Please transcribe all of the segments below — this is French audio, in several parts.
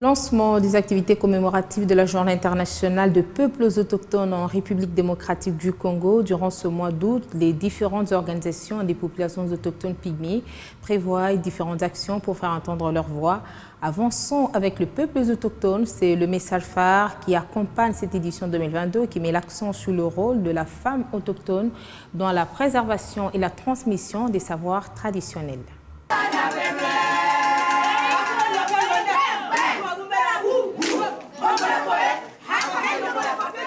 Lancement des activités commémoratives de la Journée internationale de peuples autochtones en République démocratique du Congo. Durant ce mois d'août, les différentes organisations des populations autochtones pygmées prévoient différentes actions pour faire entendre leur voix. Avançons avec le peuple autochtone, c'est le message phare qui accompagne cette édition 2022 qui met l'accent sur le rôle de la femme autochtone dans la préservation et la transmission des savoirs traditionnels.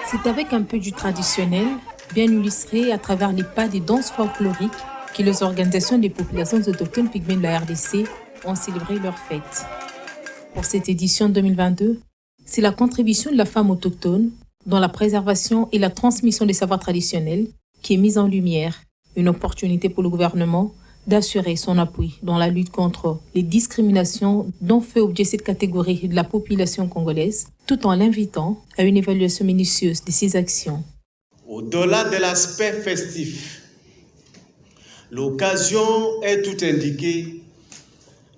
C'est avec un peu du traditionnel, bien illustré à travers les pas des danses folkloriques, que les organisations des populations autochtones pygmées de la RDC ont célébré leur fête. Pour cette édition 2022, c'est la contribution de la femme autochtone dans la préservation et la transmission des savoirs traditionnels qui est mise en lumière, une opportunité pour le gouvernement d'assurer son appui dans la lutte contre les discriminations dont fait objet cette catégorie de la population congolaise, tout en l'invitant à une évaluation minutieuse de ses actions. Au-delà de l'aspect festif, l'occasion est tout indiquée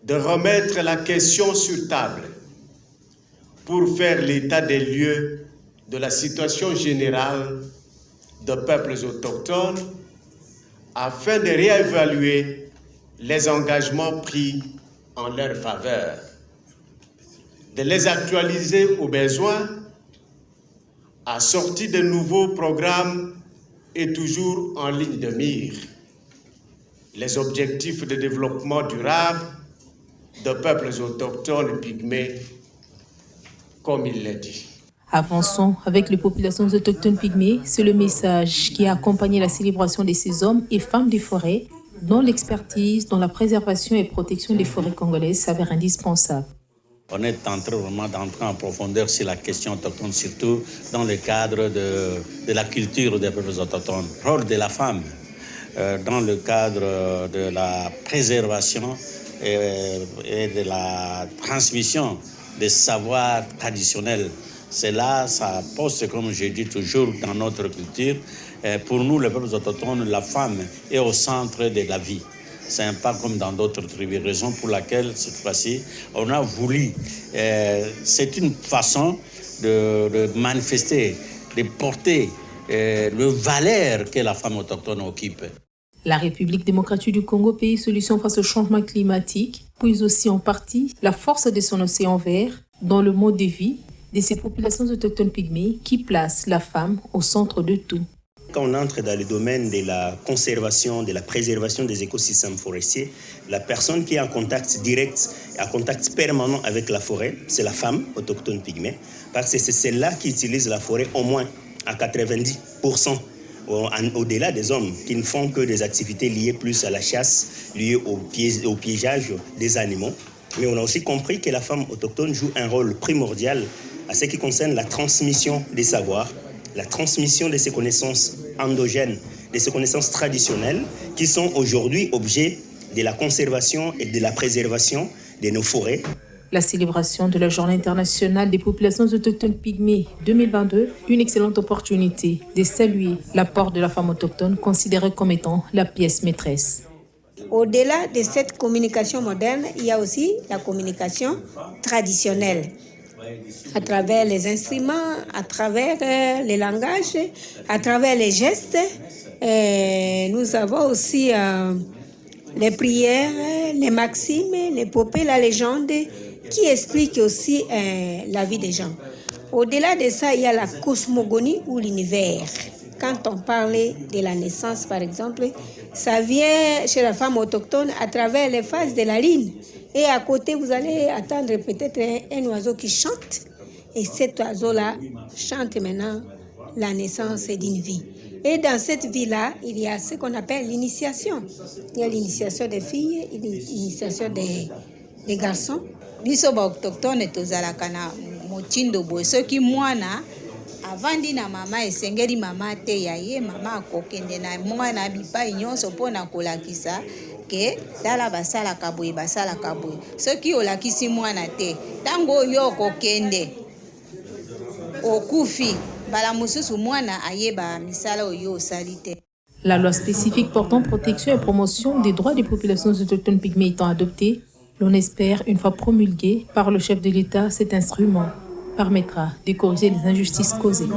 de remettre la question sur table pour faire l'état des lieux de la situation générale des peuples autochtones afin de réévaluer les engagements pris en leur faveur, de les actualiser au besoin, assortis de nouveaux programmes et toujours en ligne de mire, les objectifs de développement durable des peuples autochtones pygmées, comme il l'a dit. Avançons avec les populations autochtones pygmées, c'est le message qui a accompagné la célébration de ces hommes et femmes des forêts, dont l'expertise dans la préservation et protection des forêts congolaises s'avère indispensable. On est en train vraiment d'entrer en profondeur sur la question autochtone, surtout dans le cadre de la culture des peuples autochtones. Le rôle de la femme dans le cadre de la préservation et de la transmission des savoirs traditionnels. Cela, ça pose, comme je dis toujours, dans notre culture. Pour nous, les peuples autochtones, la femme est au centre de la vie. C'est pas comme dans d'autres tribus, raison pour laquelle, cette fois-ci, on a voulu. C'est une façon de manifester, de porter le valeur que la femme autochtone occupe. La République démocratique du Congo, pays solution face au changement climatique, puise aussi en partie la force de son océan vert dans le mode de vie de ces populations autochtones pygmées qui placent la femme au centre de tout. Quand on entre dans le domaine de la conservation, de la préservation des écosystèmes forestiers, la personne qui est en contact direct, en contact permanent avec la forêt, c'est la femme autochtone pygmée, parce que c'est celle-là qui utilise la forêt au moins à 90%, au-delà des hommes qui ne font que des activités liées plus à la chasse, liées au piégeage des animaux. Mais on a aussi compris que la femme autochtone joue un rôle primordial à ce qui concerne la transmission des savoirs, la transmission de ces connaissances endogènes, de ces connaissances traditionnelles qui sont aujourd'hui objet de la conservation et de la préservation de nos forêts. La célébration de la Journée internationale des populations autochtones pygmées 2022, une excellente opportunité de saluer l'apport de la femme autochtone considérée comme étant la pièce maîtresse. Au-delà de cette communication moderne, il y a aussi la communication traditionnelle. À travers les instruments, à travers les langages, à travers les gestes. Nous avons aussi les prières, les maximes, l'épopée, la légende, qui expliquent aussi la vie des gens. Au-delà de ça, il y a la cosmogonie ou l'univers. Quand on parle de la naissance, par exemple, ça vient chez la femme autochtone à travers les phases de la lune. Et à côté, vous allez attendre peut-être un oiseau qui chante. Et cet oiseau-là chante maintenant la naissance d'une vie. Et dans cette vie-là, il y a ce qu'on appelle l'initiation. Il y a l'initiation des filles, l'initiation des garçons. Biso ba autochtone tozalaka na motindo boye soki mwana avandi na mama esengeli mama te ya ye mama akokende na mwana bipai nyonso mpona kolakisa ke tala basalaka boye basalaka boye soki olakisi mwana te ntango oyo okokende okufi bala mosusu mwana ayeba misala oyo osali te. La loi spécifique portant protection et promotion des droits des populations autochtones pygmées étant adoptée, L'on espère, une fois promulgué par le chef de l'État, cet instrument permettra de corriger les injustices causées.